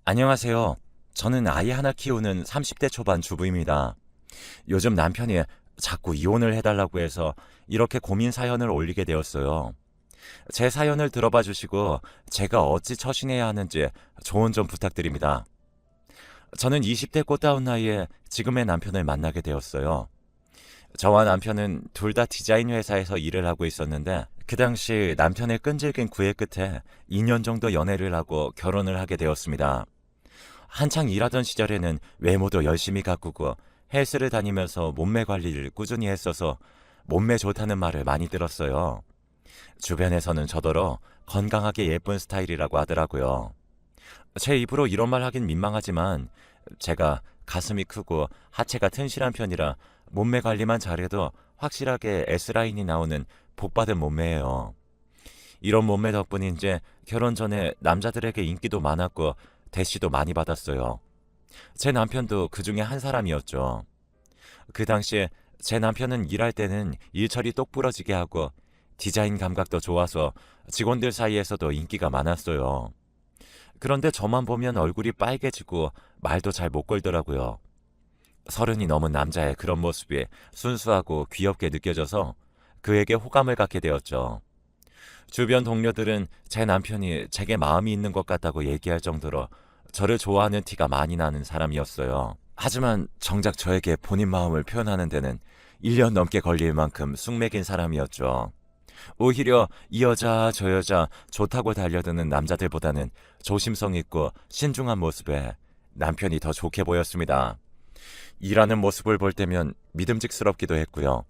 안녕하세요. 저는 아이 하나 키우는 30대 초반 주부입니다. 요즘 남편이 자꾸 이혼을 해달라고 해서 이렇게 고민 사연을 올리게 되었어요. 제 사연을 들어봐 주시고 제가 어찌 처신해야 하는지 조언 좀 부탁드립니다. 저는 20대 꽃다운 나이에 지금의 남편을 만나게 되었어요. 저와 남편은 둘 다 디자인 회사에서 일을 하고 있었는데 그 당시 남편의 끈질긴 구애 끝에 2년 정도 연애를 하고 결혼을 하게 되었습니다. 한창 일하던 시절에는 외모도 열심히 가꾸고 헬스를 다니면서 몸매 관리를 꾸준히 했어서 몸매 좋다는 말을 많이 들었어요. 주변에서는 저더러 건강하게 예쁜 스타일이라고 하더라고요. 제 입으로 이런 말 하긴 민망하지만 제가 가슴이 크고 하체가 튼실한 편이라 몸매 관리만 잘해도 확실하게 S라인이 나오는 복받은 몸매예요. 이런 몸매 덕분인지 결혼 전에 남자들에게 인기도 많았고 대시도 많이 받았어요. 제 남편도 그 중에 한 사람이었죠. 그 당시에 제 남편은 일할 때는 일처리 똑부러지게 하고 디자인 감각도 좋아서 직원들 사이에서도 인기가 많았어요. 그런데 저만 보면 얼굴이 빨개지고 말도 잘 못 걸더라고요. 서른이 넘은 남자의 그런 모습이 순수하고 귀엽게 느껴져서 그에게 호감을 갖게 되었죠. 주변 동료들은 제 남편이 제게 마음이 있는 것 같다고 얘기할 정도로 저를 좋아하는 티가 많이 나는 사람이었어요. 하지만 정작 저에게 본인 마음을 표현하는 데는 1년 넘게 걸릴 만큼 숙맥인 사람이었죠. 오히려 이 여자 저 여자 좋다고 달려드는 남자들보다는 조심성 있고 신중한 모습에 남편이 더 좋게 보였습니다. 일하는 모습을 볼 때면 믿음직스럽기도 했고요.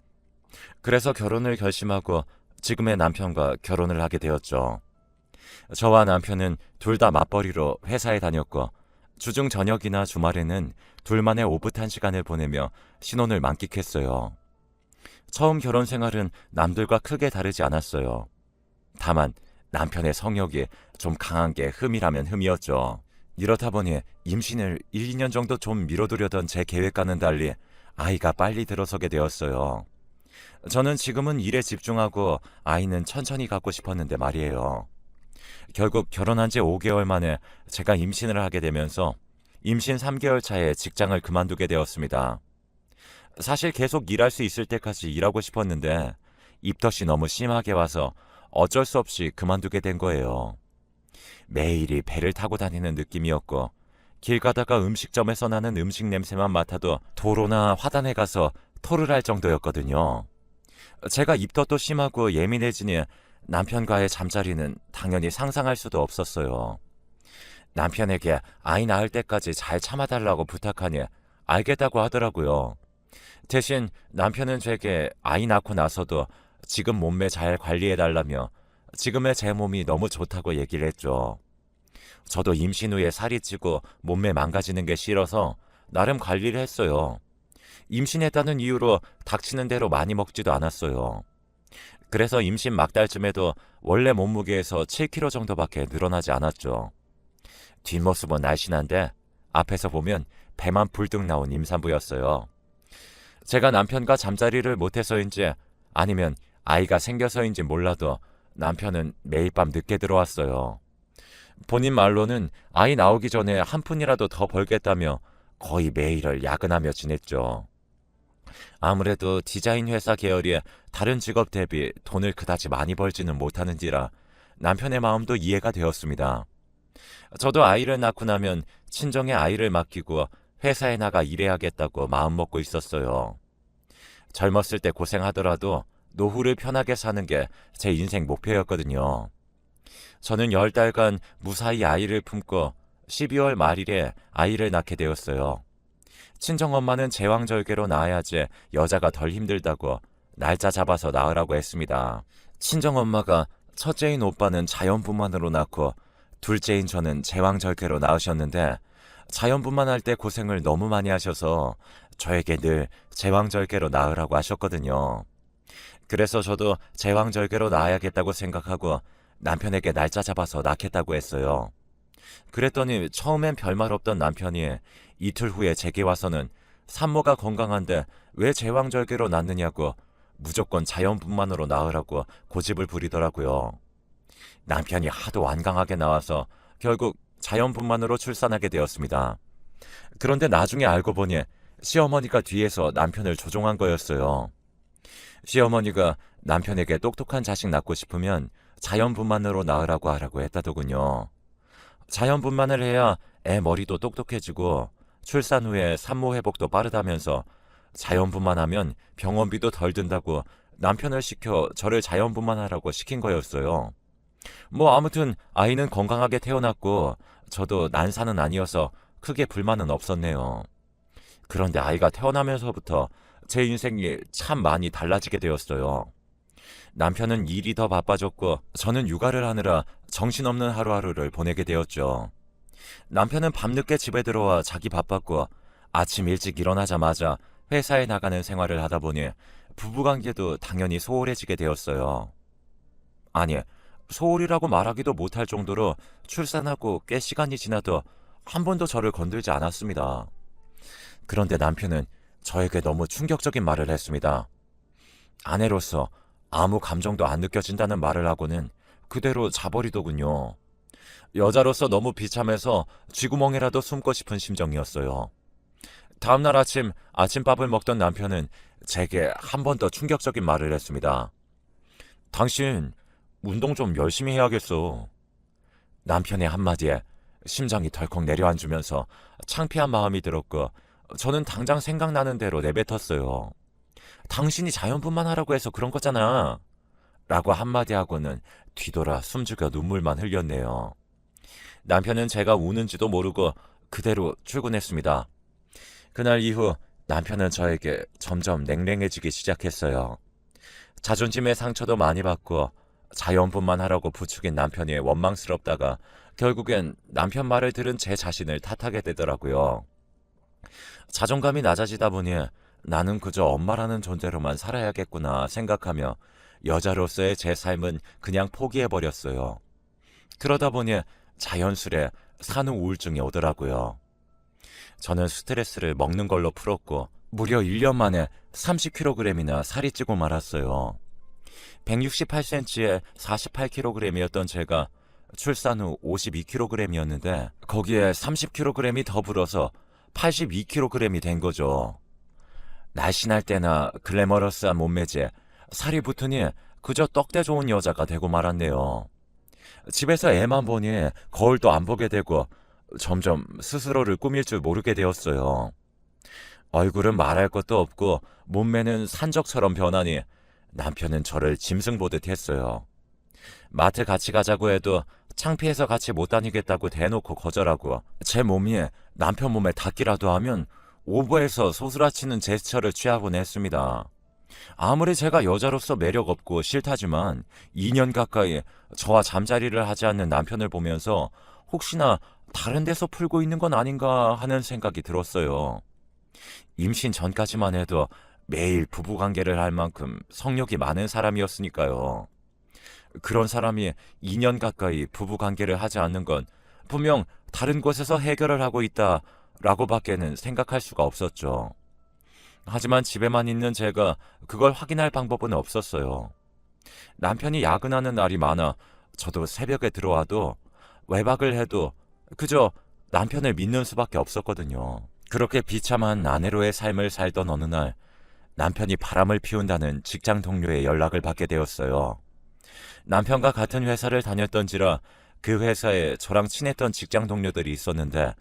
그래서 결혼을 결심하고 지금의 남편과 결혼을 하게 되었죠. 저와 남편은 둘 다 맞벌이로 회사에 다녔고 주중 저녁이나 주말에는 둘만의 오붓한 시간을 보내며 신혼을 만끽했어요. 처음 결혼 생활은 남들과 크게 다르지 않았어요. 다만 남편의 성욕이 좀 강한 게 흠이라면 흠이었죠. 이렇다 보니 임신을 1, 2년 정도 좀 미뤄두려던 제 계획과는 달리 아이가 빨리 들어서게 되었어요. 저는 지금은 일에 집중하고 아이는 천천히 갖고 싶었는데 말이에요. 결국 결혼한 지 5개월 만에 제가 임신을 하게 되면서 임신 3개월 차에 직장을 그만두게 되었습니다. 사실 계속 일할 수 있을 때까지 일하고 싶었는데 입덧이 너무 심하게 와서 어쩔 수 없이 그만두게 된 거예요. 매일이 배를 타고 다니는 느낌이었고 길 가다가 음식점에서 나는 음식 냄새만 맡아도 도로나 화단에 가서 토를 할 정도였거든요. 제가 입덧도 심하고 예민해지니 남편과의 잠자리는 당연히 상상할 수도 없었어요. 남편에게 아이 낳을 때까지 잘 참아달라고 부탁하니 알겠다고 하더라고요. 대신 남편은 제게 아이 낳고 나서도 지금 몸매 잘 관리해달라며 지금의 제 몸이 너무 좋다고 얘기를 했죠. 저도 임신 후에 살이 찌고 몸매 망가지는 게 싫어서 나름 관리를 했어요. 임신했다는 이유로 닥치는 대로 많이 먹지도 않았어요. 그래서 임신 막달쯤에도 원래 몸무게에서 7kg 정도밖에 늘어나지 않았죠. 뒷모습은 날씬한데 앞에서 보면 배만 불뚝 나온 임산부였어요. 제가 남편과 잠자리를 못해서인지 아니면 아이가 생겨서인지 몰라도 남편은 매일 밤 늦게 들어왔어요. 본인 말로는 아이 나오기 전에 한 푼이라도 더 벌겠다며 거의 매일을 야근하며 지냈죠. 아무래도 디자인 회사 계열이 다른 직업 대비 돈을 그다지 많이 벌지는 못하는지라 남편의 마음도 이해가 되었습니다. 저도 아이를 낳고 나면 친정에 아이를 맡기고 회사에 나가 일해야겠다고 마음먹고 있었어요. 젊었을 때 고생하더라도 노후를 편하게 사는 게 제 인생 목표였거든요. 저는 10달간 무사히 아이를 품고 12월 말일에 아이를 낳게 되었어요. 친정엄마는 제왕절개로 낳아야지 여자가 덜 힘들다고 날짜 잡아서 낳으라고 했습니다. 친정엄마가 첫째인 오빠는 자연분만으로 낳고 둘째인 저는 제왕절개로 낳으셨는데 자연분만 할 때 고생을 너무 많이 하셔서 저에게 늘 제왕절개로 낳으라고 하셨거든요. 그래서 저도 제왕절개로 낳아야겠다고 생각하고 남편에게 날짜 잡아서 낳겠다고 했어요. 그랬더니 처음엔 별말 없던 남편이 이틀 후에 제게 와서는 산모가 건강한데 왜 제왕절개로 낳느냐고 무조건 자연분만으로 낳으라고 고집을 부리더라고요. 남편이 하도 완강하게 나와서 결국 자연분만으로 출산하게 되었습니다. 그런데 나중에 알고 보니 시어머니가 뒤에서 남편을 조종한 거였어요. 시어머니가 남편에게 똑똑한 자식 낳고 싶으면 자연분만으로 낳으라고 하라고 했다더군요. 자연분만을 해야 애 머리도 똑똑해지고 출산 후에 산모 회복도 빠르다면서 자연분만하면 병원비도 덜 든다고 남편을 시켜 저를 자연분만하라고 시킨 거였어요. 뭐 아무튼 아이는 건강하게 태어났고 저도 난사는 아니어서 크게 불만은 없었네요. 그런데 아이가 태어나면서부터 제 인생이 참 많이 달라지게 되었어요. 남편은 일이 더 바빠졌고 저는 육아를 하느라 정신없는 하루하루를 보내게 되었죠. 남편은 밤늦게 집에 들어와 자기 바빴고 아침 일찍 일어나자마자 회사에 나가는 생활을 하다 보니 부부관계도 당연히 소홀해지게 되었어요. 아니, 소홀이라고 말하기도 못할 정도로 출산하고 꽤 시간이 지나도 한 번도 저를 건들지 않았습니다. 그런데 남편은 저에게 너무 충격적인 말을 했습니다. 아내로서 아무 감정도 안 느껴진다는 말을 하고는 그대로 자버리더군요. 여자로서 너무 비참해서 쥐구멍이라도 숨고 싶은 심정이었어요. 다음날 아침밥을 먹던 남편은 제게 한 번 더 충격적인 말을 했습니다. 당신 운동 좀 열심히 해야겠어. 남편의 한마디에 심장이 덜컥 내려앉으면서 창피한 마음이 들었고 저는 당장 생각나는 대로 내뱉었어요. 당신이 자연분만하라고 해서 그런 거잖아. 라고 한마디 하고는 뒤돌아 숨죽여 눈물만 흘렸네요. 남편은 제가 우는지도 모르고 그대로 출근했습니다. 그날 이후 남편은 저에게 점점 냉랭해지기 시작했어요. 자존심의 상처도 많이 받고 자연분만하라고 부추긴 남편이 원망스럽다가 결국엔 남편 말을 들은 제 자신을 탓하게 되더라고요. 자존감이 낮아지다 보니 나는 그저 엄마라는 존재로만 살아야겠구나 생각하며 여자로서의 제 삶은 그냥 포기해버렸어요. 그러다 보니 자연스레 산후 우울증이 오더라고요. 저는 스트레스를 먹는 걸로 풀었고 무려 1년 만에 30kg이나 살이 찌고 말았어요. 168cm에 48kg이었던 제가 출산 후 52kg이었는데 거기에 30kg이 더 불어서 82kg이 된 거죠. 날씬할 때나 글래머러스한 몸매지에 살이 붙으니 그저 떡대 좋은 여자가 되고 말았네요. 집에서 애만 보니 거울도 안 보게 되고 점점 스스로를 꾸밀 줄 모르게 되었어요. 얼굴은 말할 것도 없고 몸매는 산적처럼 변하니 남편은 저를 짐승 보듯 했어요. 마트 같이 가자고 해도 창피해서 같이 못 다니겠다고 대놓고 거절하고 제 몸이 남편 몸에 닿기라도 하면 오버해서 소스라치는 제스처를 취하곤 했습니다. 아무리 제가 여자로서 매력 없고 싫다지만 2년 가까이 저와 잠자리를 하지 않는 남편을 보면서 혹시나 다른 데서 풀고 있는 건 아닌가 하는 생각이 들었어요. 임신 전까지만 해도 매일 부부관계를 할 만큼 성욕이 많은 사람이었으니까요. 그런 사람이 2년 가까이 부부관계를 하지 않는 건 분명 다른 곳에서 해결을 하고 있다라고 밖에는 생각할 수가 없었죠. 하지만 집에만 있는 제가 그걸 확인할 방법은 없었어요. 남편이 야근하는 날이 많아 저도 새벽에 들어와도 외박을 해도 그저 남편을 믿는 수밖에 없었거든요. 그렇게 비참한 아내로의 삶을 살던 어느 날 남편이 바람을 피운다는 직장 동료의 연락을 받게 되었어요. 남편과 같은 회사를 다녔던지라 그 회사에 저랑 친했던 직장 동료들이 있었는데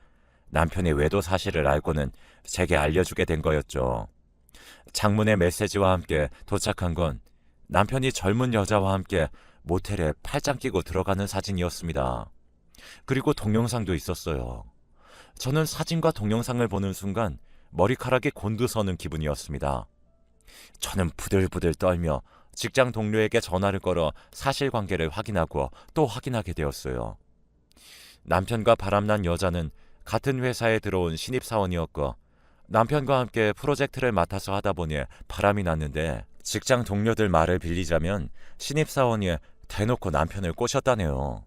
남편의 외도 사실을 알고는 제게 알려주게 된 거였죠. 장문의 메시지와 함께 도착한 건 남편이 젊은 여자와 함께 모텔에 팔짱 끼고 들어가는 사진이었습니다. 그리고 동영상도 있었어요. 저는 사진과 동영상을 보는 순간 머리카락이 곤두서는 기분이었습니다. 저는 부들부들 떨며 직장 동료에게 전화를 걸어 사실관계를 확인하고 또 확인하게 되었어요. 남편과 바람난 여자는 같은 회사에 들어온 신입사원이었고 남편과 함께 프로젝트를 맡아서 하다 보니 바람이 났는데 직장 동료들 말을 빌리자면 신입사원이 대놓고 남편을 꼬셨다네요.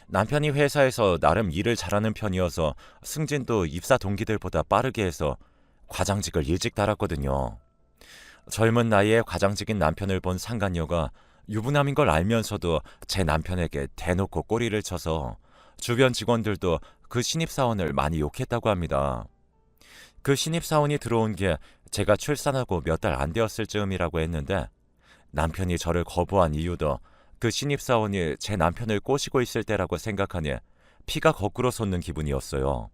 남편이 회사에서 나름 일을 잘하는 편이어서 승진도 입사 동기들보다 빠르게 해서 과장직을 일찍 달았거든요. 젊은 나이에 과장직인 남편을 본 상간녀가 유부남인 걸 알면서도 제 남편에게 대놓고 꼬리를 쳐서 주변 직원들도 그 신입사원을 많이 욕했다고 합니다. 그 신입사원이 들어온 게 제가 출산하고 몇 달 안 되었을 즈음이라고 했는데 남편이 저를 거부한 이유도 그 신입사원이 제 남편을 꼬시고 있을 때라고 생각하니 피가 거꾸로 솟는 기분이었어요.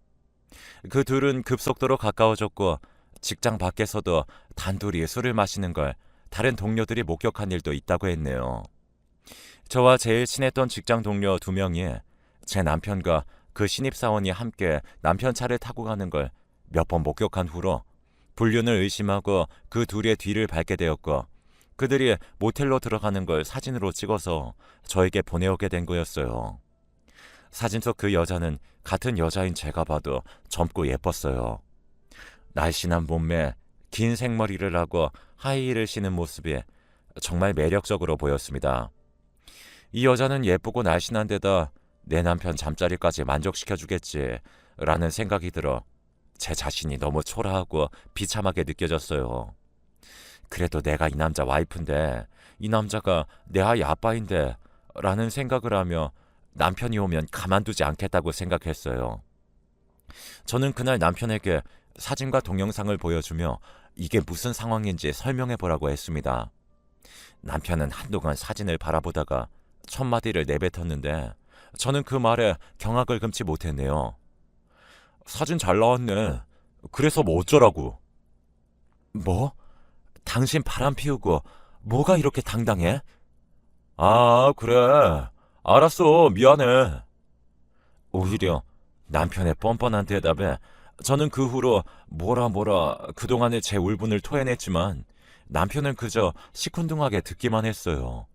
그 둘은 급속도로 가까워졌고 직장 밖에서도 단둘이 술을 마시는 걸 다른 동료들이 목격한 일도 있다고 했네요. 저와 제일 친했던 직장 동료 2명이 제 남편과 그 신입사원이 함께 남편 차를 타고 가는 걸 몇 번 목격한 후로 불륜을 의심하고 그 둘의 뒤를 밟게 되었고 그들이 모텔로 들어가는 걸 사진으로 찍어서 저에게 보내오게 된 거였어요. 사진 속 그 여자는 같은 여자인 제가 봐도 젊고 예뻤어요. 날씬한 몸매, 긴 생머리를 하고 하이힐을 신은 모습이 정말 매력적으로 보였습니다. 이 여자는 예쁘고 날씬한 데다 내 남편 잠자리까지 만족시켜주겠지 라는 생각이 들어 제 자신이 너무 초라하고 비참하게 느껴졌어요. 그래도 내가 이 남자 와이프인데 이 남자가 내 아이 아빠인데 라는 생각을 하며 남편이 오면 가만두지 않겠다고 생각했어요. 저는 그날 남편에게 사진과 동영상을 보여주며 이게 무슨 상황인지 설명해보라고 했습니다. 남편은 한동안 사진을 바라보다가 첫마디를 내뱉었는데 저는 그 말에 경악을 금치 못했네요. 사진 잘 나왔네. 그래서 뭐 어쩌라고? 뭐? 당신 바람 피우고 뭐가 이렇게 당당해? 아, 그래. 알았어. 미안해. 오히려 남편의 뻔뻔한 대답에 저는 그 후로 뭐라 그동안의 제 울분을 토해냈지만 남편은 그저 시큰둥하게 듣기만 했어요.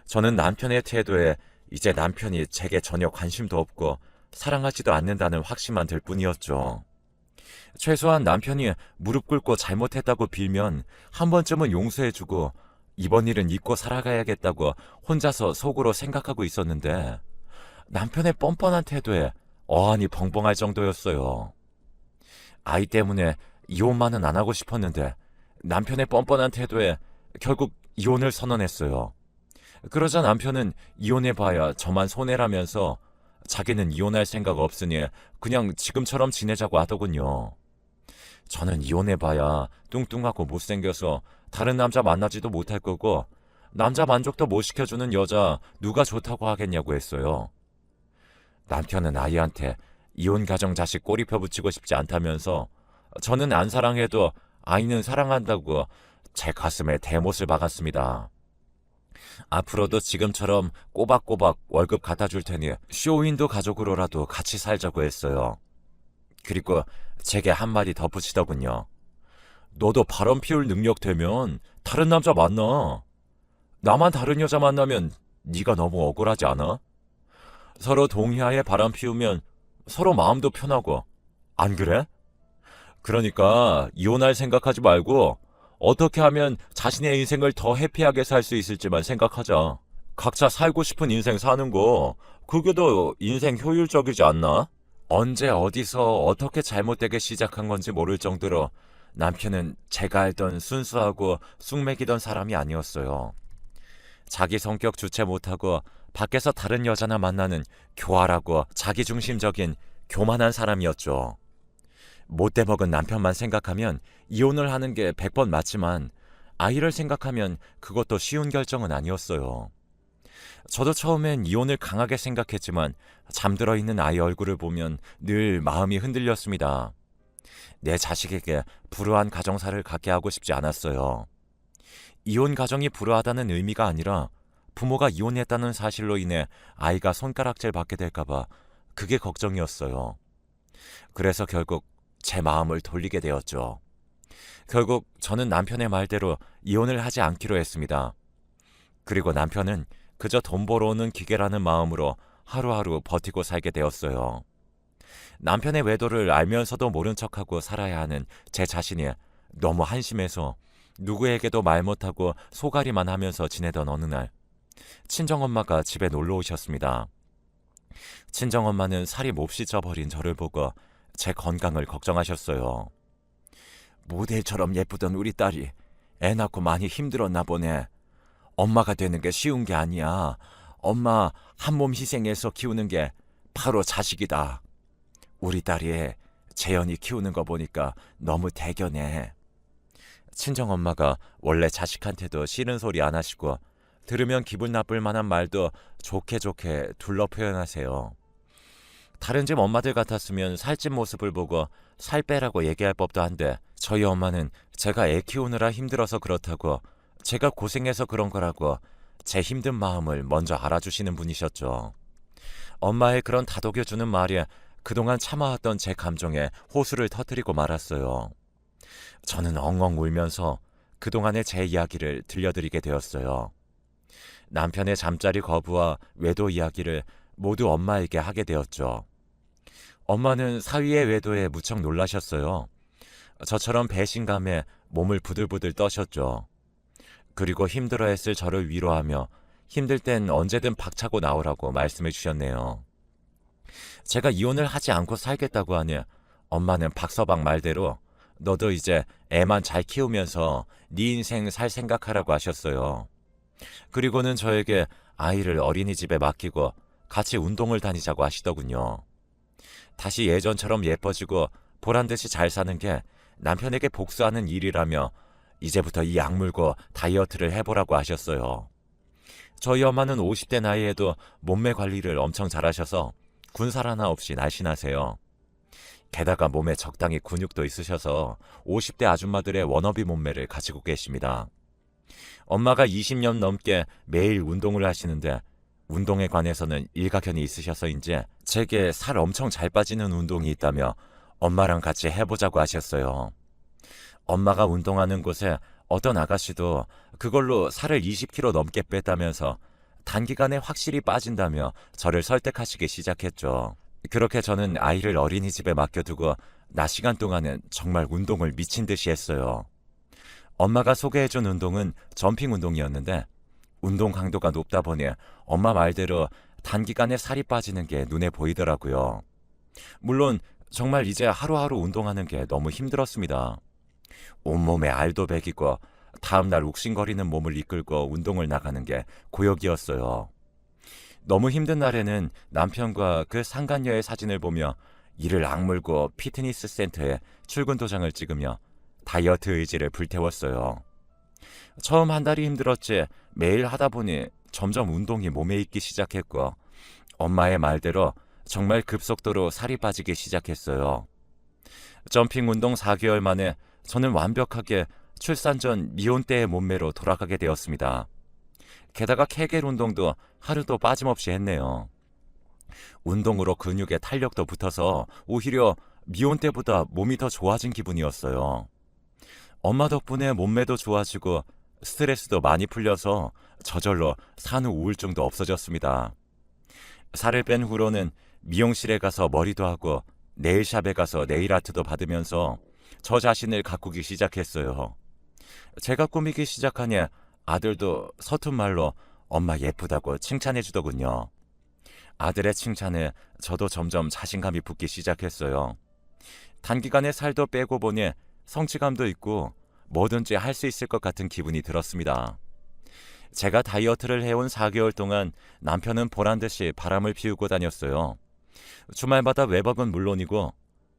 저는 남편의 태도에 이제 남편이 제게 전혀 관심도 없고 사랑하지도 않는다는 확신만 들 뿐이었죠. 최소한 남편이 무릎 꿇고 잘못했다고 빌면 한 번쯤은 용서해주고 이번 일은 잊고 살아가야겠다고 혼자서 속으로 생각하고 있었는데 남편의 뻔뻔한 태도에 어안이 벙벙할 정도였어요. 아이 때문에 이혼만은 안 하고 싶었는데 남편의 뻔뻔한 태도에 결국 이혼을 선언했어요. 그러자 남편은 이혼해봐야 저만 손해라면서 자기는 이혼할 생각 없으니 그냥 지금처럼 지내자고 하더군요. 저는 이혼해봐야 뚱뚱하고 못생겨서 다른 남자 만나지도 못할 거고 남자 만족도 못 시켜주는 여자 누가 좋다고 하겠냐고 했어요. 남편은 아이한테 이혼 가정 자식 꼬리표 붙이고 싶지 않다면서 저는 안 사랑해도 아이는 사랑한다고 제 가슴에 대못을 박았습니다. 앞으로도 지금처럼 꼬박꼬박 월급 갖다 줄 테니 쇼윈도 가족으로라도 같이 살자고 했어요. 그리고 제게 한마디 덧붙이더군요. 너도 바람 피울 능력 되면 다른 남자 만나. 나만 다른 여자 만나면 네가 너무 억울하지 않아? 서로 동의하에 바람 피우면 서로 마음도 편하고 안 그래? 그러니까 이혼할 생각하지 말고 어떻게 하면 자신의 인생을 더 해피하게 살 수 있을지만 생각하자. 각자 살고 싶은 인생 사는 거 그게 더 인생 효율적이지 않나? 언제 어디서 어떻게 잘못되게 시작한 건지 모를 정도로 남편은 제가 알던 순수하고 쑥맥이던 사람이 아니었어요. 자기 성격 주체 못하고 밖에서 다른 여자나 만나는 교활하고 자기중심적인 교만한 사람이었죠. 못돼 먹은 남편만 생각하면 이혼을 하는 게 100번 맞지만 아이를 생각하면 그것도 쉬운 결정은 아니었어요. 저도 처음엔 이혼을 강하게 생각했지만 잠들어 있는 아이 얼굴을 보면 늘 마음이 흔들렸습니다. 내 자식에게 불우한 가정사를 갖게 하고 싶지 않았어요. 이혼 가정이 불우하다는 의미가 아니라 부모가 이혼했다는 사실로 인해 아이가 손가락질 받게 될까봐 그게 걱정이었어요. 그래서 결국 제 마음을 돌리게 되었죠. 결국 저는 남편의 말대로 이혼을 하지 않기로 했습니다. 그리고 남편은 그저 돈 벌어오는 기계라는 마음으로 하루하루 버티고 살게 되었어요. 남편의 외도를 알면서도 모른 척하고 살아야 하는 제 자신이 너무 한심해서 누구에게도 말 못하고 소가리만 하면서 지내던 어느 날 친정엄마가 집에 놀러 오셨습니다. 친정엄마는 살이 몹시 쪄버린 저를 보고 제 건강을 걱정하셨어요. 모델처럼 예쁘던 우리 딸이 애 낳고 많이 힘들었나 보네. 엄마가 되는 게 쉬운 게 아니야. 엄마 한 몸 희생해서 키우는 게 바로 자식이다. 우리 딸이 재현이 키우는 거 보니까 너무 대견해. 친정엄마가 원래 자식한테도 싫은 소리 안 하시고 들으면 기분 나쁠 만한 말도 좋게 좋게 둘러 표현하세요. 다른 집 엄마들 같았으면 살찐 모습을 보고 살 빼라고 얘기할 법도 한데 저희 엄마는 제가 애 키우느라 힘들어서 그렇다고 제가 고생해서 그런 거라고 제 힘든 마음을 먼저 알아주시는 분이셨죠. 엄마의 그런 다독여주는 말이 그동안 참아왔던 제 감정에 호수를 터뜨리고 말았어요. 저는 엉엉 울면서 그동안의 제 이야기를 들려드리게 되었어요. 남편의 잠자리 거부와 외도 이야기를 모두 엄마에게 하게 되었죠. 엄마는 사위의 외도에 무척 놀라셨어요. 저처럼 배신감에 몸을 부들부들 떠셨죠. 그리고 힘들어했을 저를 위로하며 힘들 땐 언제든 박차고 나오라고 말씀해 주셨네요. 제가 이혼을 하지 않고 살겠다고 하니 엄마는 박서방 말대로 너도 이제 애만 잘 키우면서 네 인생 살 생각하라고 하셨어요. 그리고는 저에게 아이를 어린이집에 맡기고 같이 운동을 다니자고 하시더군요. 다시 예전처럼 예뻐지고 보란듯이 잘 사는 게 남편에게 복수하는 일이라며 이제부터 이 약물고 다이어트를 해보라고 하셨어요. 저희 엄마는 50대 나이에도 몸매 관리를 엄청 잘하셔서 군살 하나 없이 날씬하세요. 게다가 몸에 적당히 근육도 있으셔서 50대 아줌마들의 워너비 몸매를 가지고 계십니다. 엄마가 20년 넘게 매일 운동을 하시는데 운동에 관해서는 일가견이 있으셔서인지 제게 살 엄청 잘 빠지는 운동이 있다며 엄마랑 같이 해보자고 하셨어요. 엄마가 운동하는 곳에 어떤 아가씨도 그걸로 살을 20kg 넘게 뺐다면서 단기간에 확실히 빠진다며 저를 설득하시기 시작했죠. 그렇게 저는 아이를 어린이집에 맡겨두고 낮 시간 동안은 정말 운동을 미친 듯이 했어요. 엄마가 소개해준 운동은 점핑 운동이었는데 운동 강도가 높다 보니 엄마 말대로 단기간에 살이 빠지는 게 눈에 보이더라고요. 물론 정말 이제 하루하루 운동하는 게 너무 힘들었습니다. 온몸에 알도 배기고 다음날 욱신거리는 몸을 이끌고 운동을 나가는 게 고역이었어요. 너무 힘든 날에는 남편과 그 상간녀의 사진을 보며 이를 악물고 피트니스 센터에 출근 도장을 찍으며 다이어트 의지를 불태웠어요. 처음 한 달이 힘들었지 매일 하다 보니 점점 운동이 몸에 익기 시작했고 엄마의 말대로 정말 급속도로 살이 빠지기 시작했어요. 점핑 운동 4개월 만에 저는 완벽하게 출산 전 미혼 때의 몸매로 돌아가게 되었습니다. 게다가 케겔 운동도 하루도 빠짐없이 했네요. 운동으로 근육에 탄력도 붙어서 오히려 미혼 때보다 몸이 더 좋아진 기분이었어요. 엄마 덕분에 몸매도 좋아지고 스트레스도 많이 풀려서 저절로 산후 우울증도 없어졌습니다. 살을 뺀 후로는 미용실에 가서 머리도 하고 네일샵에 가서 네일아트도 받으면서 저 자신을 가꾸기 시작했어요. 제가 꾸미기 시작하니 아들도 서툰 말로 엄마 예쁘다고 칭찬해 주더군요. 아들의 칭찬에 저도 점점 자신감이 붙기 시작했어요. 단기간에 살도 빼고 보니 성취감도 있고 뭐든지 할 수 있을 것 같은 기분이 들었습니다. 제가 다이어트를 해온 4개월 동안 남편은 보란듯이 바람을 피우고 다녔어요. 주말마다 외박은 물론이고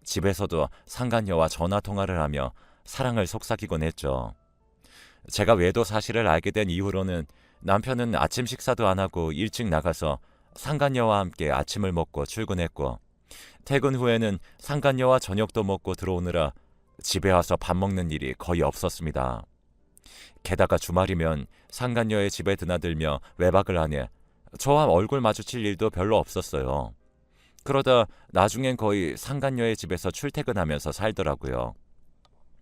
집에서도 상간녀와 전화통화를 하며 사랑을 속삭이곤 했죠. 제가 외도 사실을 알게 된 이후로는 남편은 아침 식사도 안 하고 일찍 나가서 상간녀와 함께 아침을 먹고 출근했고 퇴근 후에는 상간녀와 저녁도 먹고 들어오느라 집에 와서 밥 먹는 일이 거의 없었습니다. 게다가 주말이면 상간녀의 집에 드나들며 외박을 하니 저와 얼굴 마주칠 일도 별로 없었어요. 그러다 나중엔 거의 상간녀의 집에서 출퇴근하면서 살더라고요.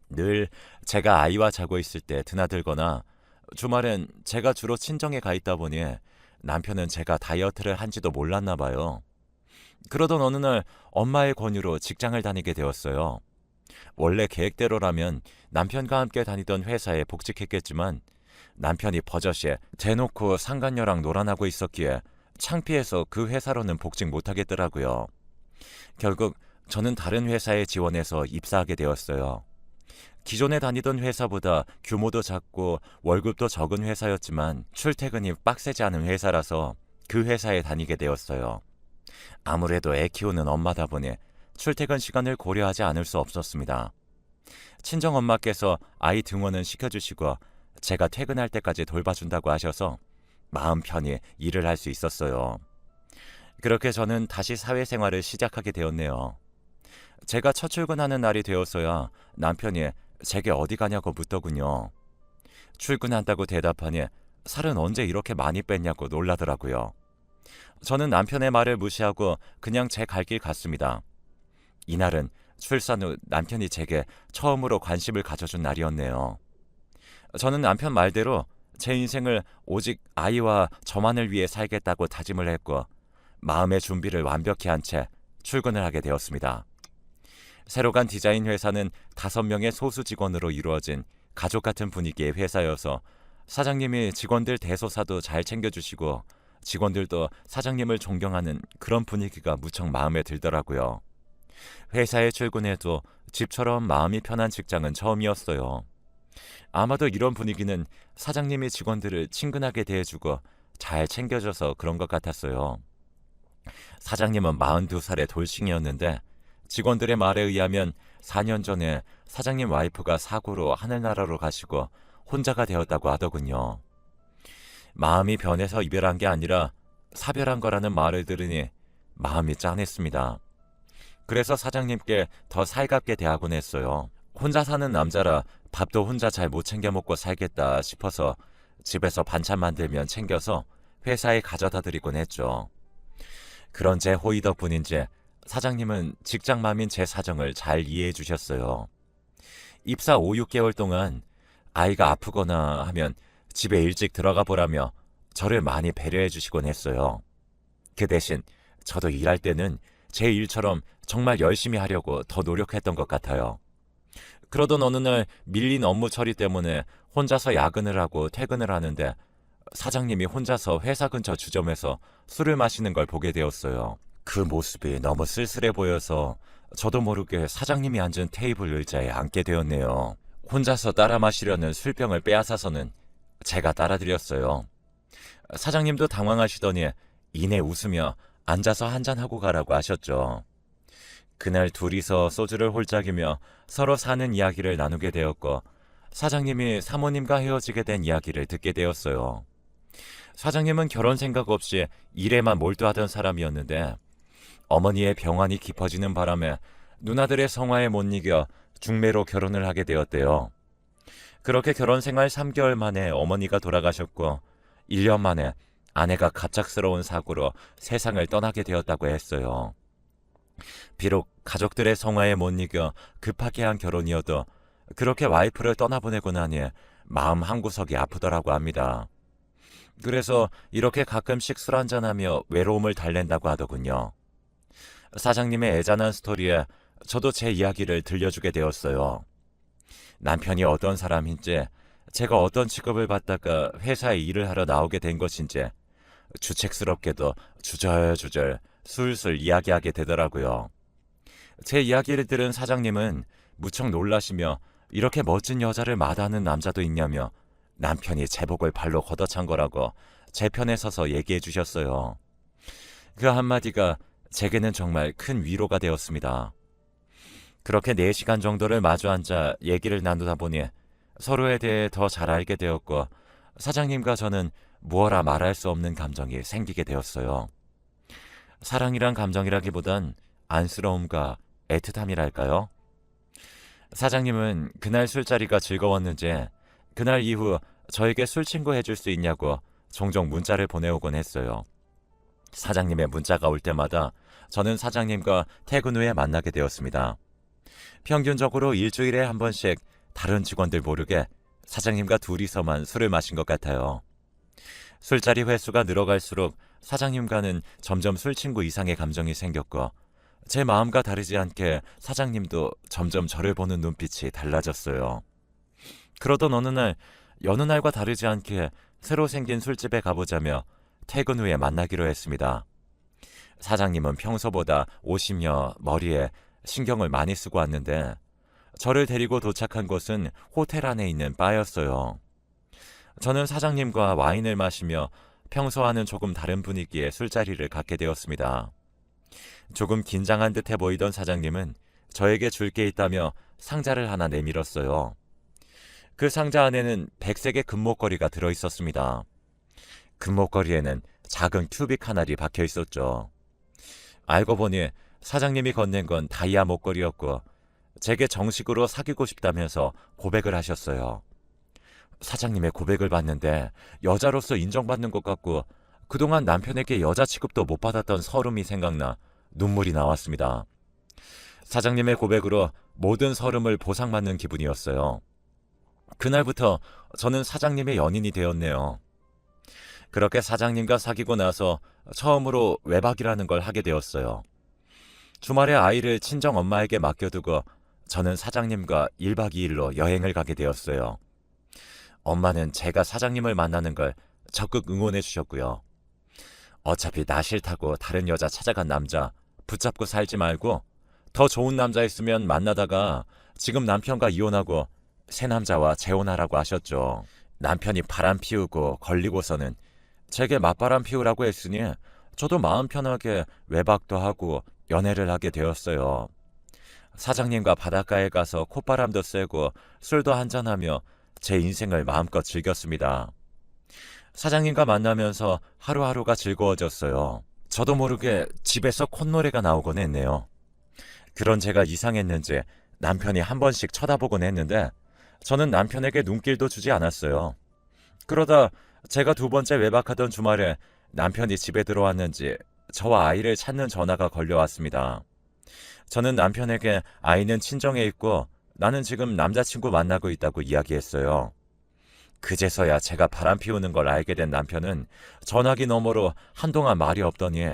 늘 제가 아이와 자고 있을 때 드나들거나 주말엔 제가 주로 친정에 가 있다 보니 남편은 제가 다이어트를 한지도 몰랐나 봐요. 그러던 어느 날 엄마의 권유로 직장을 다니게 되었어요. 원래 계획대로라면 남편과 함께 다니던 회사에 복직했겠지만 남편이 버젓이 대놓고 상간녀랑 놀아나고 있었기에 창피해서 그 회사로는 복직 못하겠더라고요. 결국 저는 다른 회사에 지원해서 입사하게 되었어요. 기존에 다니던 회사보다 규모도 작고 월급도 적은 회사였지만 출퇴근이 빡세지 않은 회사라서 그 회사에 다니게 되었어요. 아무래도 애 키우는 엄마다 보니 출퇴근 시간을 고려하지 않을 수 없었습니다. 친정엄마께서 아이 등원은 시켜주시고 제가 퇴근할 때까지 돌봐준다고 하셔서 마음 편히 일을 할 수 있었어요. 그렇게 저는 다시 사회생활을 시작하게 되었네요. 제가 첫 출근하는 날이 되었어야 남편이 제게 어디 가냐고 묻더군요. 출근한다고 대답하니 살은 언제 이렇게 많이 뺐냐고 놀라더라고요. 저는 남편의 말을 무시하고 그냥 제 갈 길 갔습니다. 이날은 출산 후 남편이 제게 처음으로 관심을 가져준 날이었네요. 저는 남편 말대로 제 인생을 오직 아이와 저만을 위해 살겠다고 다짐을 했고 마음의 준비를 완벽히 한 채 출근을 하게 되었습니다. 새로 간 디자인 회사는 5명의 소수 직원으로 이루어진 가족 같은 분위기의 회사여서 사장님이 직원들 대소사도 잘 챙겨주시고 직원들도 사장님을 존경하는 그런 분위기가 무척 마음에 들더라고요. 회사에 출근해도 집처럼 마음이 편한 직장은 처음이었어요. 아마도 이런 분위기는 사장님이 직원들을 친근하게 대해주고 잘 챙겨줘서 그런 것 같았어요. 사장님은 42살의 돌싱이었는데 직원들의 말에 의하면 4년 전에 사장님 와이프가 사고로 하늘나라로 가시고 혼자가 되었다고 하더군요. 마음이 변해서 이별한 게 아니라 사별한 거라는 말을 들으니 마음이 짠했습니다. 그래서 사장님께 더 살갑게 대하곤 했어요. 혼자 사는 남자라 밥도 혼자 잘 못 챙겨 먹고 살겠다 싶어서 집에서 반찬 만들면 챙겨서 회사에 가져다 드리곤 했죠. 그런 제 호의 덕분인지 사장님은 직장맘인 제 사정을 잘 이해해 주셨어요. 입사 5, 6개월 동안 아이가 아프거나 하면 집에 일찍 들어가 보라며 저를 많이 배려해 주시곤 했어요. 그 대신 저도 일할 때는 제 일처럼 정말 열심히 하려고 더 노력했던 것 같아요. 그러던 어느 날 밀린 업무 처리 때문에 혼자서 야근을 하고 퇴근을 하는데 사장님이 혼자서 회사 근처 주점에서 술을 마시는 걸 보게 되었어요. 그 모습이 너무 쓸쓸해 보여서 저도 모르게 사장님이 앉은 테이블 의자에 앉게 되었네요. 혼자서 따라 마시려는 술병을 빼앗아서는 제가 따라드렸어요. 사장님도 당황하시더니 이내 웃으며 앉아서 한잔하고 가라고 하셨죠. 그날 둘이서 소주를 홀짝이며 서로 사는 이야기를 나누게 되었고 사장님이 사모님과 헤어지게 된 이야기를 듣게 되었어요. 사장님은 결혼 생각 없이 일에만 몰두하던 사람이었는데 어머니의 병환이 깊어지는 바람에 누나들의 성화에 못 이겨 중매로 결혼을 하게 되었대요. 그렇게 결혼 생활 3개월 만에 어머니가 돌아가셨고 1년 만에 아내가 갑작스러운 사고로 세상을 떠나게 되었다고 했어요. 비록 가족들의 성화에 못 이겨 급하게 한 결혼이어도 그렇게 와이프를 떠나보내고 나니 마음 한구석이 아프더라고 합니다. 그래서 이렇게 가끔씩 술 한잔하며 외로움을 달랜다고 하더군요. 사장님의 애잔한 스토리에 저도 제 이야기를 들려주게 되었어요. 남편이 어떤 사람인지, 제가 어떤 직업을 받다가 회사에 일을 하러 나오게 된 것인지 주책스럽게도 주절주절 술술 이야기하게 되더라고요. 제 이야기를 들은 사장님은 무척 놀라시며 이렇게 멋진 여자를 마다하는 남자도 있냐며 남편이 제복을 발로 걷어찬 거라고 제 편에 서서 얘기해 주셨어요. 그 한마디가 제게는 정말 큰 위로가 되었습니다. 그렇게 4시간 정도를 마주 앉아 얘기를 나누다 보니 서로에 대해 더 잘 알게 되었고 사장님과 저는 무어라 말할 수 없는 감정이 생기게 되었어요. 사랑이란 감정이라기보단 안쓰러움과 애틋함이랄까요? 사장님은 그날 술자리가 즐거웠는지 그날 이후 저에게 술친구 해줄 수 있냐고 종종 문자를 보내오곤 했어요. 사장님의 문자가 올 때마다 저는 사장님과 퇴근 후에 만나게 되었습니다. 평균적으로 일주일에 한 번씩 다른 직원들 모르게 사장님과 둘이서만 술을 마신 것 같아요. 술자리 횟수가 늘어갈수록 사장님과는 점점 술친구 이상의 감정이 생겼고 제 마음과 다르지 않게 사장님도 점점 저를 보는 눈빛이 달라졌어요. 그러던 어느 날 여느 날과 다르지 않게 새로 생긴 술집에 가보자며 퇴근 후에 만나기로 했습니다. 사장님은 평소보다 옷이며 머리에 신경을 많이 쓰고 왔는데 저를 데리고 도착한 곳은 호텔 안에 있는 바였어요. 저는 사장님과 와인을 마시며 평소와는 조금 다른 분위기의 술자리를 갖게 되었습니다. 조금 긴장한 듯해 보이던 사장님은 저에게 줄 게 있다며 상자를 하나 내밀었어요. 그 상자 안에는 백색의 금목걸이가 들어 있었습니다. 금목걸이에는 작은 큐빅 하나리 박혀 있었죠. 알고 보니 사장님이 건넨 건 다이아 목걸이였고 제게 정식으로 사귀고 싶다면서 고백을 하셨어요. 사장님의 고백을 받는데 여자로서 인정받는 것 같고 그동안 남편에게 여자 취급도 못 받았던 서름이 생각나 눈물이 나왔습니다. 사장님의 고백으로 모든 서름을 보상받는 기분이었어요. 그날부터 저는 사장님의 연인이 되었네요. 그렇게 사장님과 사귀고 나서 처음으로 외박이라는 걸 하게 되었어요. 주말에 아이를 친정 엄마에게 맡겨두고 저는 사장님과 1박 2일로 여행을 가게 되었어요. 엄마는 제가 사장님을 만나는 걸 적극 응원해 주셨고요. 어차피 나 싫다고 다른 여자 찾아간 남자 붙잡고 살지 말고 더 좋은 남자 있으면 만나다가 지금 남편과 이혼하고 새 남자와 재혼하라고 하셨죠. 남편이 바람 피우고 걸리고서는 제게 맞바람 피우라고 했으니 저도 마음 편하게 외박도 하고 연애를 하게 되었어요. 사장님과 바닷가에 가서 콧바람도 쐬고 술도 한잔하며 제 인생을 마음껏 즐겼습니다. 사장님과 만나면서 하루하루가 즐거워졌어요. 저도 모르게 집에서 콧노래가 나오곤 했네요. 그런 제가 이상했는지 남편이 한 번씩 쳐다보곤 했는데 저는 남편에게 눈길도 주지 않았어요. 그러다 제가 두 번째 외박하던 주말에 남편이 집에 들어왔는지 저와 아이를 찾는 전화가 걸려왔습니다. 저는 남편에게 아이는 친정에 있고 나는 지금 남자친구 만나고 있다고 이야기했어요. 그제서야 제가 바람 피우는 걸 알게 된 남편은 전화기 너머로 한동안 말이 없더니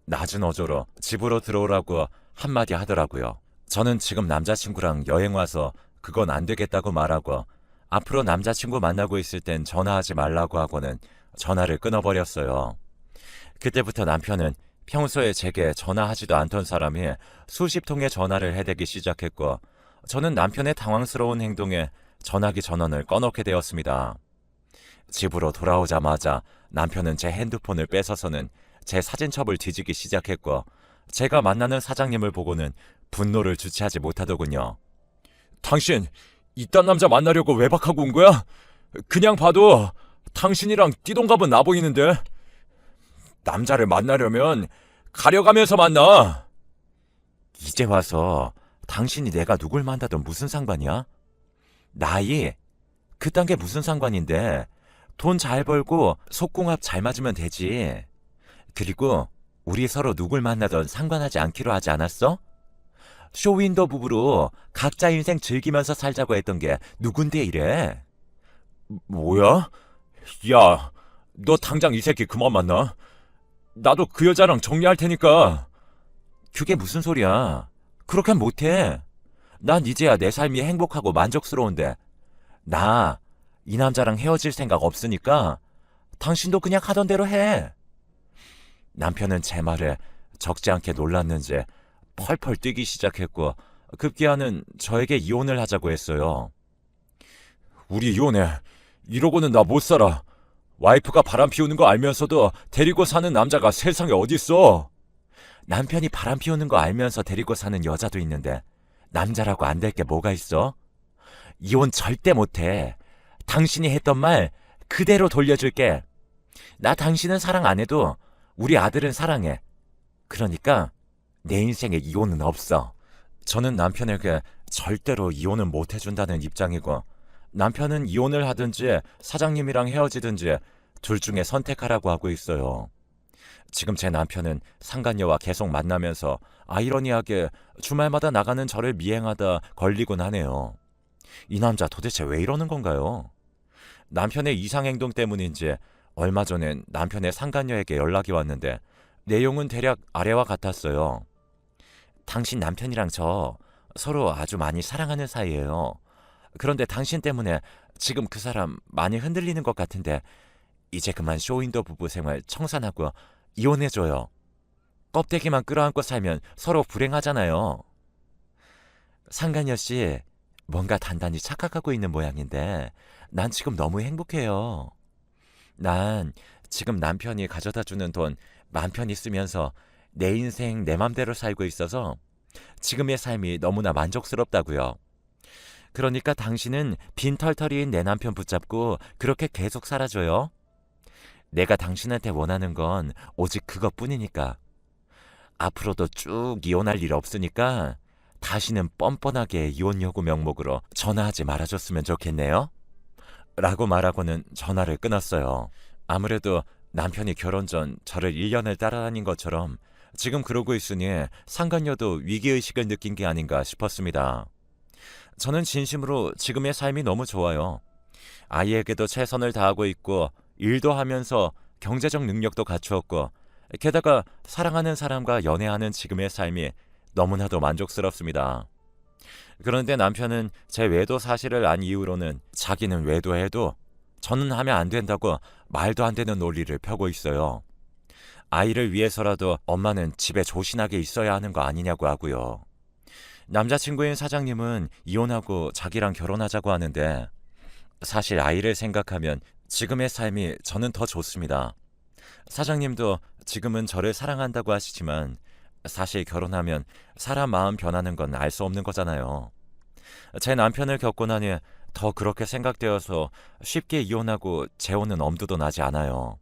낮은 어조로 집으로 들어오라고 한마디 하더라고요. 저는 지금 남자친구랑 여행 와서 그건 안 되겠다고 말하고 앞으로 남자친구 만나고 있을 땐 전화하지 말라고 하고는 전화를 끊어버렸어요. 그때부터 남편은 평소에 제게 전화하지도 않던 사람이 수십 통의 전화를 해대기 시작했고 저는 남편의 당황스러운 행동에 전화기 전원을 꺼놓게 되었습니다. 집으로 돌아오자마자 남편은 제 핸드폰을 뺏어서는 제 사진첩을 뒤지기 시작했고 제가 만나는 사장님을 보고는 분노를 주체하지 못하더군요. 당신 이딴 남자 만나려고 외박하고 온 거야? 그냥 봐도 당신이랑 띠동갑은 나 보이는데. 남자를 만나려면 가려가면서 만나. 이제 와서 당신이 내가 누굴 만나든 무슨 상관이야? 나이 그딴 게 무슨 상관인데. 돈 잘 벌고 속궁합 잘 맞으면 되지. 그리고 우리 서로 누굴 만나든 상관하지 않기로 하지 않았어? 쇼윈도 부부로 각자 인생 즐기면서 살자고 했던 게 누군데 이래? 뭐야? 야, 너 당장 이 새끼 그만 만나. 나도 그 여자랑 정리할 테니까. 그게 무슨 소리야? 그렇게 못해. 난 이제야 내 삶이 행복하고 만족스러운데. 나 이 남자랑 헤어질 생각 없으니까 당신도 그냥 하던 대로 해. 남편은 제 말에 적지 않게 놀랐는지 펄펄 뛰기 시작했고 급기야는 저에게 이혼을 하자고 했어요. 우리 이혼해. 이러고는 나 못 살아. 와이프가 바람 피우는 거 알면서도 데리고 사는 남자가 세상에 어딨어. 남편이 바람 피우는 거 알면서 데리고 사는 여자도 있는데 남자라고 안 될 게 뭐가 있어? 이혼 절대 못해. 당신이 했던 말 그대로 돌려줄게. 나 당신은 사랑 안 해도 우리 아들은 사랑해. 그러니까 내 인생에 이혼은 없어. 저는 남편에게 절대로 이혼은 못 해준다는 입장이고 남편은 이혼을 하든지 사장님이랑 헤어지든지 둘 중에 선택하라고 하고 있어요. 지금 제 남편은 상간녀와 계속 만나면서 아이러니하게 주말마다 나가는 저를 미행하다 걸리곤 하네요. 이 남자 도대체 왜 이러는 건가요? 남편의 이상행동 때문인지 얼마 전엔 남편의 상간녀에게 연락이 왔는데 내용은 대략 아래와 같았어요. 당신 남편이랑 저 서로 아주 많이 사랑하는 사이예요. 그런데 당신 때문에 지금 그 사람 많이 흔들리는 것 같은데 이제 그만 쇼윈도 부부 생활 청산하고 이혼해줘요. 껍데기만 끌어안고 살면 서로 불행하잖아요. 상간녀 씨, 뭔가 단단히 착각하고 있는 모양인데 난 지금 너무 행복해요. 난 지금 남편이 가져다 주는 돈 맘 편히 쓰면서 내 인생 내 맘대로 살고 있어서 지금의 삶이 너무나 만족스럽다고요. 그러니까 당신은 빈털터리인 내 남편 붙잡고 그렇게 계속 살아줘요. 내가 당신한테 원하는 건 오직 그것뿐이니까. 앞으로도 쭉 이혼할 일 없으니까 다시는 뻔뻔하게 이혼 요구 명목으로 전화하지 말아줬으면 좋겠네요. 라고 말하고는 전화를 끊었어요. 아무래도 남편이 결혼 전 저를 1년을 따라다닌 것처럼 지금 그러고 있으니 상간녀도 위기의식을 느낀 게 아닌가 싶었습니다. 저는 진심으로 지금의 삶이 너무 좋아요. 아이에게도 최선을 다하고 있고 일도 하면서 경제적 능력도 갖추었고 게다가 사랑하는 사람과 연애하는 지금의 삶이 너무나도 만족스럽습니다. 그런데 남편은 제 외도 사실을 안 이후로는 자기는 외도해도 저는 하면 안 된다고 말도 안 되는 논리를 펴고 있어요. 아이를 위해서라도 엄마는 집에 조신하게 있어야 하는 거 아니냐고 하고요. 남자친구인 사장님은 이혼하고 자기랑 결혼하자고 하는데 사실 아이를 생각하면 지금의 삶이 저는 더 좋습니다. 사장님도 지금은 저를 사랑한다고 하시지만 사실 결혼하면 사람 마음 변하는 건 알 수 없는 거잖아요. 제 남편을 겪고 나니 더 그렇게 생각되어서 쉽게 이혼하고 재혼은 엄두도 나지 않아요.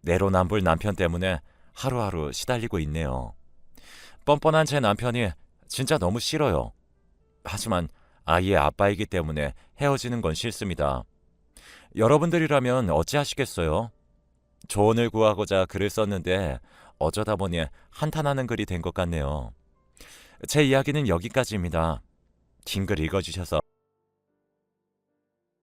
내로남불 남편 때문에 하루하루 시달리고 있네요. 뻔뻔한 제 남편이 진짜 너무 싫어요. 하지만 아이의 아빠이기 때문에 헤어지는 건 싫습니다. 여러분들이라면 어찌하시겠어요? 조언을 구하고자 글을 썼는데 어쩌다 보니 한탄하는 글이 된 것 같네요. 제 이야기는 여기까지입니다. 긴 글 읽어주셔서